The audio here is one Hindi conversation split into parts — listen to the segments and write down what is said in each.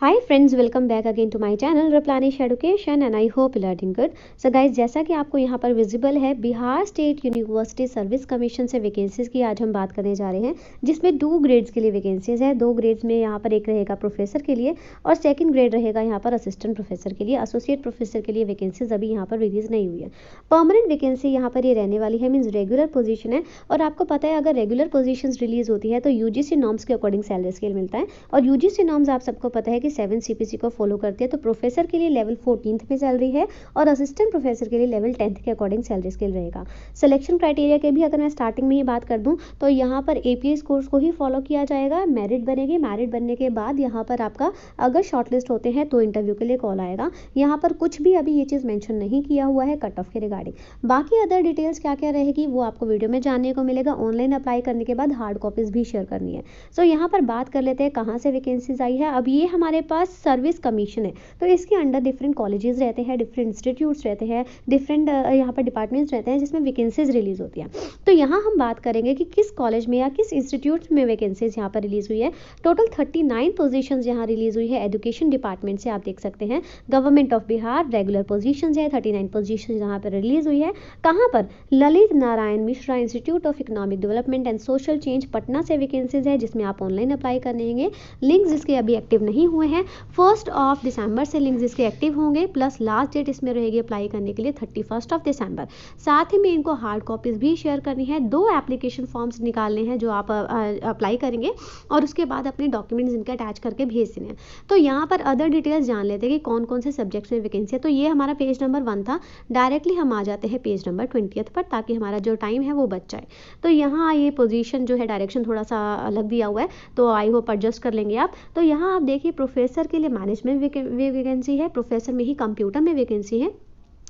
Hi friends, welcome back again to my channel replenish education and I hope you learning good. So guys, जैसा कि आपको यहाँ पर विजिबल है, Bihar state university service commission से वैकेंसीज की आज हम बात करने जा रहे हैं, जिसमें 2 ग्रेड्स के लिए वैकेंसीज है। 2 ग्रेड्स में यहाँ पर एक रहेगा प्रोफेसर के लिए और सेकंड ग्रेड रहेगा यहाँ पर असिस्टेंट प्रोफेसर के लिए। एसोसिएट प्रोफेसर के लिए वैकेंसीज अभी यहाँ पर रिलीज नहीं हुई है। परमानेंट वैकेंसी यहाँ पर ये रहने वाली है, मीन्स रेगुलर पोजीशन है। और आपको पता है, अगर रेगुलर पोजीशन रिलीज होती है तो यूजीसी नॉर्म्स के अकॉर्डिंग सैलरी स्केल मिलता है। और यूजीसी नॉर्म्स आप सबको पता है कि 7 सीपीसी को फॉलो करती है। तो प्रोफेसर के लिए लेवल 14th में सैलरी है और असिस्टेंट प्रोफेसर के लिए लेवल 10th के अकॉर्डिंग सैलरी स्केल रहेगा। सिलेक्शन क्राइटेरिया के भी अगर मैं स्टार्टिंग में ही बात कर दूं तो यहाँ पर एपीएस कोर्स को ही फॉलो किया जाएगा। मेरिट बनेगी, मेरिट बनने के बाद यहाँ पर आपका अगर शॉर्टलिस्ट होते हैं तो इंटरव्यू के लिए कॉल आएगा। यहाँ पर कुछ भी अभी ये चीज़ मेंशन नहीं किया हुआ है कट ऑफ के रिगार्डिंग। बाकी अदर डिटेल्स क्या क्या रहेगी वो आपको वीडियो में जानने को मिलेगा। ऑनलाइन अप्लाई करने के बाद हार्ड कॉपीज भी शेयर करनी है। सो यहाँ पर बात कर लेते हैं कहाँ से वैकेंसीज आई है। अब ये हमारे पास सर्विस कमीशन है, तो इसके अंडर डिफरेंट कॉलेजेस रहते हैं, डिफरेंट इंस्टीट्यूट्स रहते हैं, डिफरेंट यहाँ पर डिपार्टमेंट्स रहते हैं जिसमें वैकेंसीज रिलीज होती हैं। तो यहाँ हम बात करेंगे कि किस कॉलेज में या किस इंस्टीट्यूट में वैकेंसीज यहाँ पर रिलीज हुई है। टोटल 39 पोजीशंस यहाँ रिलीज हुई है एजुकेशन डिपार्टमेंट से, आप देख सकते हैं। Government of Bihar regular positions है, 39 पोजीशन यहाँ पर रिलीज हुई है। कहाँ पर? Lalit Narayan Mishra institute of economic development and social change Patna से वैकेंसीज है, जिसमें आप ऑनलाइन अप्लाई करेंगे। लिंक्स इसके अभी एक्टिव नहीं हुए हैं। 1 दिसंबर से लिंक्स इसके एक्टिव होंगे, प्लस लास्ट डेट इसमें रहेगी अप्लाई करने के लिए 31 दिसंबर। साथ ही में इनको हार्ड कॉपीज भी शेयर करनी है। 2 एप्लीकेशन फॉर्म्स निकालने हैं जो आप अप्लाई करेंगे और उसके बाद अपने डॉक्यूमेंट्स इनके अटैच करके भेज देने हैं। तो यहाँ पर अदर डिटेल्स जान लेते हैं कि कौन कौन से सब्जेक्ट्स में वैकेंसी है। तो ये हमारा पेज नंबर 1 था। डायरेक्टली हम आ जाते हैं पेज नंबर 20 पर, ताकि हमारा जो टाइम है वो बच जाए। तो यहाँ ये पोजीशन जो है डायरेक्शन थोड़ा सा अलग दिया हुआ है, तो आई होप एडजस्ट कर लेंगे आप। तो यहाँ आप देखिए, प्रोफेसर के लिए मैनेजमेंट वैकेंसी है, प्रोफेसर में ही कंप्यूटर में वैकेंसी है।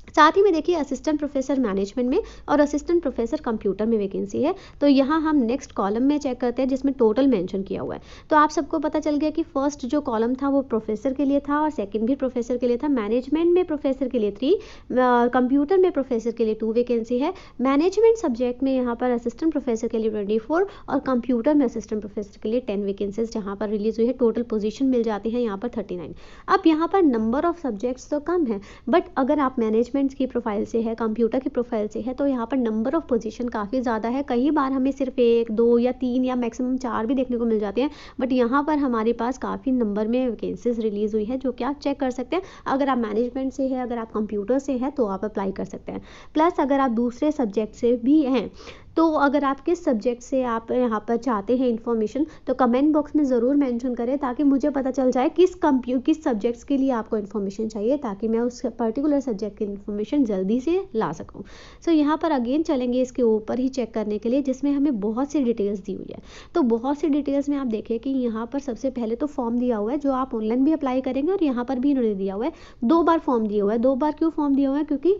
साथ ही में देखिए असिस्टेंट प्रोफेसर मैनेजमेंट में और असिस्टेंट प्रोफेसर कंप्यूटर में वैकेंसी है। तो यहाँ हम नेक्स्ट कॉलम में चेक करते हैं जिसमें टोटल मेंशन किया हुआ है। तो आप सबको पता चल गया कि फर्स्ट जो कॉलम था वो प्रोफेसर के लिए था और सेकंड भी प्रोफेसर के लिए था। मैनेजमेंट में प्रोफेसर के लिए 3, कंप्यूटर में प्रोफेसर के लिए 2 वैकेंसी है। मैनेजमेंट सब्जेक्ट में यहाँ पर असिस्टेंट प्रोफेसर के लिए 24 और कंप्यूटर में असिस्टेंट प्रोफेसर के लिए 10 वैकेंसीज जहाँ पर रिलीज हुई है। टोटल पोजिशन मिल जाती है यहाँ पर 39। अब यहाँ पर नंबर ऑफ सब्जेक्ट्स तो कम है, बट अगर आप मैनेजमेंट की प्रोफाइल से है, कंप्यूटर की प्रोफाइल से है, तो यहाँ पर नंबर ऑफ पोजीशन काफ़ी ज़्यादा है। कई बार हमें सिर्फ 1, 2 या 3 या मैक्सिमम 4 भी देखने को मिल जाते हैं, बट यहाँ पर हमारे पास काफ़ी नंबर में वैकेंसीज रिलीज हुई है, जो कि आप चेक कर सकते हैं। अगर आप मैनेजमेंट से है, अगर आप कंप्यूटर से है, तो आप अप्लाई कर सकते हैं। प्लस अगर आप दूसरे सब्जेक्ट से भी हैं, तो अगर आप किस सब्जेक्ट से आप यहाँ पर चाहते हैं इन्फॉर्मेशन, तो कमेंट बॉक्स में ज़रूर मेंशन करें, ताकि मुझे पता चल जाए किस सब्जेक्ट्स के लिए आपको इन्फॉर्मेशन चाहिए, ताकि मैं उस पर्टिकुलर सब्जेक्ट की इन्फॉर्मेशन जल्दी से ला सकूँ। सो यहाँ पर अगेन चलेंगे इसके ऊपर ही चेक करने के लिए, जिसमें हमें बहुत सी डिटेल्स दी हुई है। तो बहुत सी डिटेल्स में आप देखें कि यहाँ पर सबसे पहले तो फॉर्म दिया हुआ है, जो आप ऑनलाइन भी अप्लाई करेंगे, और यहाँ पर भी इन्होंने दिया हुआ है 2 बार फॉर्म दिया हुआ है। 2 बार क्यों फॉर्म दिया हुआ है? क्योंकि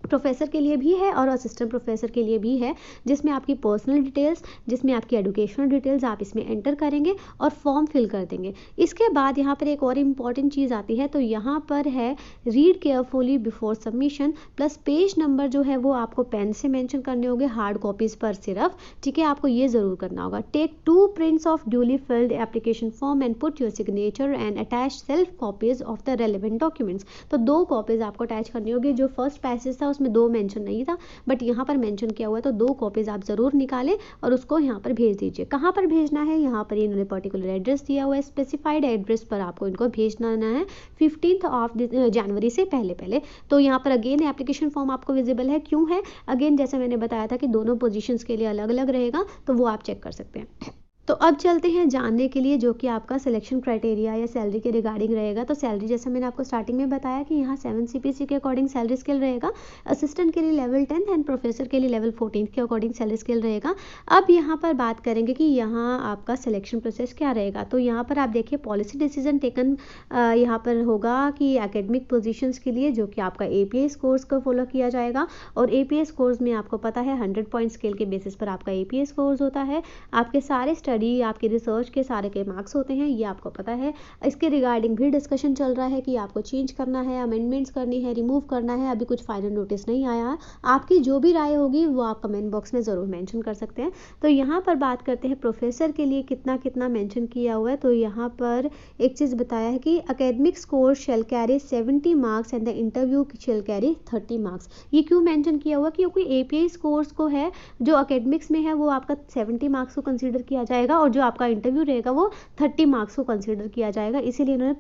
प्रोफेसर के लिए भी है और असिस्टेंट प्रोफेसर के लिए भी है, जिसमें आपकी पर्सनल डिटेल्स, जिसमें आपकी एजुकेशनल डिटेल्स आप इसमें एंटर करेंगे और फॉर्म फिल कर देंगे। इसके बाद यहाँ पर एक और इम्पॉर्टेंट चीज़ आती है, तो यहाँ पर है read carefully before submission, plus page number जो है वो आपको पेन से मेंशन करने होंगे, हार्ड कॉपीज़ पर सिर्फ। ठीक है, आपको ये ज़रूर करना होगा। Take 2 prints of duly filled application form and put your signature and attach self copies of the relevant documents. तो 2 कॉपीज़ आपको अटैच करनी होगी। जो फर्स्ट पैसेज था उसमें 2 मेंशन नहीं था, बट यहाँ पर मेंशन किया हुआ है, तो 2 कॉपीज आप जरूर निकालें और उसको यहाँ पर भेज दीजिए। कहाँ पर भेजना है? यहाँ पर इन्होंने पर्टिकुलर एड्रेस दिया हुआ है, स्पेसिफाइड एड्रेस पर आपको इनको भेजना है 15 जनवरी से पहले। तो यहाँ पर अगेन एप्लीकेशन फॉर्म आपको विजिबल है। क्यों है? अगेन जैसे मैंने बताया था कि दोनों पोजीशंस के लिए अलग अलग रहेगा, तो वो आप चेक कर सकते हैं। तो अब चलते हैं जानने के लिए जो कि आपका सिलेक्शन क्राइटेरिया या सैलरी के रिगार्डिंग रहेगा। तो सैलरी जैसा मैंने आपको स्टार्टिंग में बताया कि यहाँ 7 सीपीसी के अकॉर्डिंग सैलरी स्केल रहेगा। असिस्टेंट के लिए लेवल 10 एंड प्रोफेसर के लिए लेवल 14 के अकॉर्डिंग सैलरी स्केल रहेगा। अब यहाँ पर बात करेंगे कि यहाँ आपका सिलेक्शन प्रोसेस क्या रहेगा। तो यहाँ पर आप देखिए पॉलिसी डिसीजन टेकन यहाँ पर होगा कि एकेडमिक पोजिशंस के लिए जो कि आपका APS कोर्स को फॉलो किया जाएगा। और APS कोर्स में आपको पता है 100 पॉइंट स्केल के बेसिस पर आपका APS कोर्स होता है। आपके सारे स्टडी, आपके रिसर्च के सारे के मार्क्स होते हैं, ये आपको पता है। इसके रिगार्डिंग भी डिस्कशन चल रहा है कि आपको चेंज करना है, अमेंडमेंट्स करनी है, रिमूव करना है। अभी कुछ फाइनल नोटिस नहीं आया है। आपकी जो भी राय होगी वो आप कमेंट बॉक्स में ज़रूर मेंशन कर सकते हैं। तो यहाँ पर बात करते हैं प्रोफेसर के लिए कितना कितना मेंशन किया हुआ है। तो यहाँ पर एक चीज़ बताया है कि academic score shall carry 70 marks and the interview shall carry 30 marks. ये क्यों मेंशन किया हुआ? क्योंकि एपीआई स्कोर्स को है जो एकेडमिक्स में है वो आपका 70 मार्क्स को कंसीडर किया जाएगा और जो आपका इंटरव्यू रहेगा वो 30 मार्क्स को कंसीडर किया जाएगा। इसीलिए इन्होंने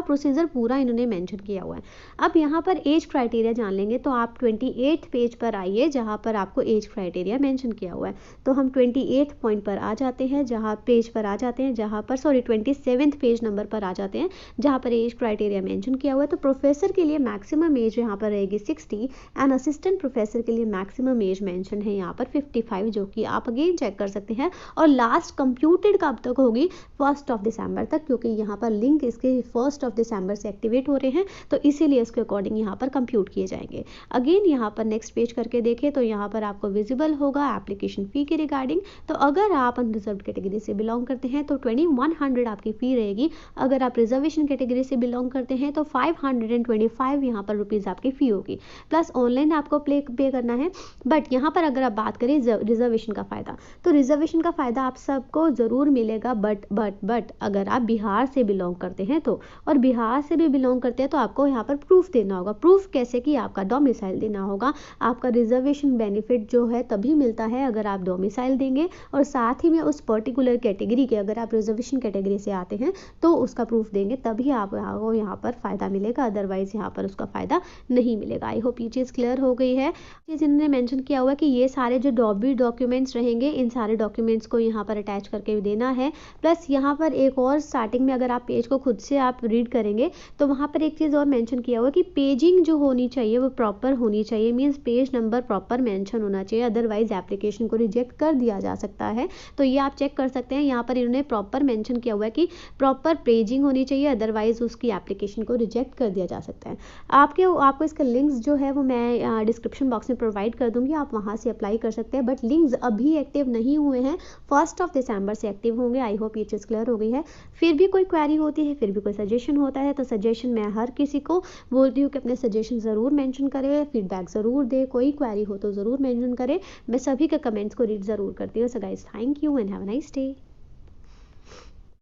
प्रोसीजर पूरा इन्होंने मेंशन किया हुआ है। अब यहाँ पर एज क्राइटेरिया जान लेंगे। तो आप 28 पेज पर आइए जहाँ पर आपको एज क्राइटेरिया मेंशन किया हुआ है। तो हम 28 पॉइंट पर आ जाते हैं, जहाँ पेज पर आ जाते हैं, जहाँ पर 27 पेज नंबर पर आ जाते हैं जहाँ पर एज क्राइटेरिया मेंशन किया हुआ है। तो प्रोफेसर के लिए मैक्सिमम एज यहाँ पर रहेगी 60 एंड असिस्टेंट प्रोफेसर के लिए मैक्सिमम एज मेंशन है यहाँ पर 55, जो कि आप अगेन चेक कर सकते हैं। और लास्ट कंप्यूटेड कब तक होगी? 1 दिसंबर तक, क्योंकि यहाँ पर लिंक इसके 1 दिसंबर से एक्टिवेट हो रहे हैं, तो इसीलिए इसके अकॉर्डिंग यहाँ पर कंप्यूट किए जाएंगे। अगेन यहाँ पर नेक्स्ट पेज करके देखें तो यहाँ पर आपको विजिबल होगा एप्लीकेशन फ़ी के रिगार्डिंग। तो अगर आप अनरिजर्व्ड कैटेगरी से बिलोंग करते हैं तो 2100 आपकी फ़ी रहेगी। अगर आप रिजर्वेशन कैटेगरी से बिलोंग करते हैं तो 525 यहाँ पर रुपीज़ आपकी फ़ी होगी, प्लस ऑनलाइन आपको पे करना है। बट यहाँ पर अगर आप बात करें रिजर्वेशन का फ़ायदा, तो रिजर्वेशन का फ़ायदा आप सबको ज़रूर मिलेगा। बट अगर आप बिहार से बिलोंग करते हैं तो, और बिहार से भी बिलोंग करते हैं तो आपको यहाँ पर प्रूफ देना होगा। प्रूफ कैसे? कि आपका डोमिसाइल देना होगा। आपका रिजर्वेशन बेनिफिट जो है तभी मिलता है अगर आप डोमिसाइल देंगे, और साथ ही में उस पर्टिकुलर कैटेगरी के, अगर आप रिजर्वेशन कैटेगरी से आते हैं तो उसका प्रूफ देंगे, तभी आपको यहाँ पर फ़ायदा मिलेगा, अदरवाइज यहाँ पर उसका फ़ायदा नहीं मिलेगा। आई होप ये चीज़ क्लियर हो गई है। चीज़ इन्होंने मेंशन किया हुआ कि ये सारे जो डॉक्यूमेंट्स रहेंगे, इन सारे डॉक्यूमेंट्स को यहाँ पर अटैच करके देना है। प्लस यहाँ पर एक और स्टार्टिंग में अगर आप पेज को खुद से आप रीड करेंगे तो वहाँ पर एक चीज़ और मेंशन किया हुआ कि पेजिंग जो होनी चाहिए वो प्रॉपर होनी चाहिए, means page number proper mention होना चाहिए, अदरवाइज एप्लीकेशन को रिजेक्ट कर दिया जा सकता है। तो ये आप चेक कर सकते हैं, यहाँ पर इन्होंने प्रॉपर मेंशन किया हुआ है कि प्रॉपर पेजिंग होनी चाहिए, अदरवाइज उसकी एप्लीकेशन को रिजेक्ट कर दिया जा सकता है। आपको इसका लिंक्स जो है वो मैं डिस्क्रिप्शन बॉक्स में प्रोवाइड कर दूंगी, आप वहाँ से अप्लाई कर सकते हैं। बट लिंक्स अभी एक्टिव नहीं हुए हैं, 1 दिसंबर से एक्टिव होंगे। आई होप ये चीज़ क्लियर हो गई है। फिर भी कोई क्वेरी होती है, फिर भी कोई सजेशन होता है, तो सजेशन मैं हर किसी को बोलती हूँ कि अपने सजेशन ज़रूर मेंशन करें, फीडबैक ज़रूर दे, कोई क्वेरी हो तो ज़रूर मेंशन करें। मैं सभी के कमेंट्स को रीड ज़रूर करती हूँ। So guys, thank you and have a nice day.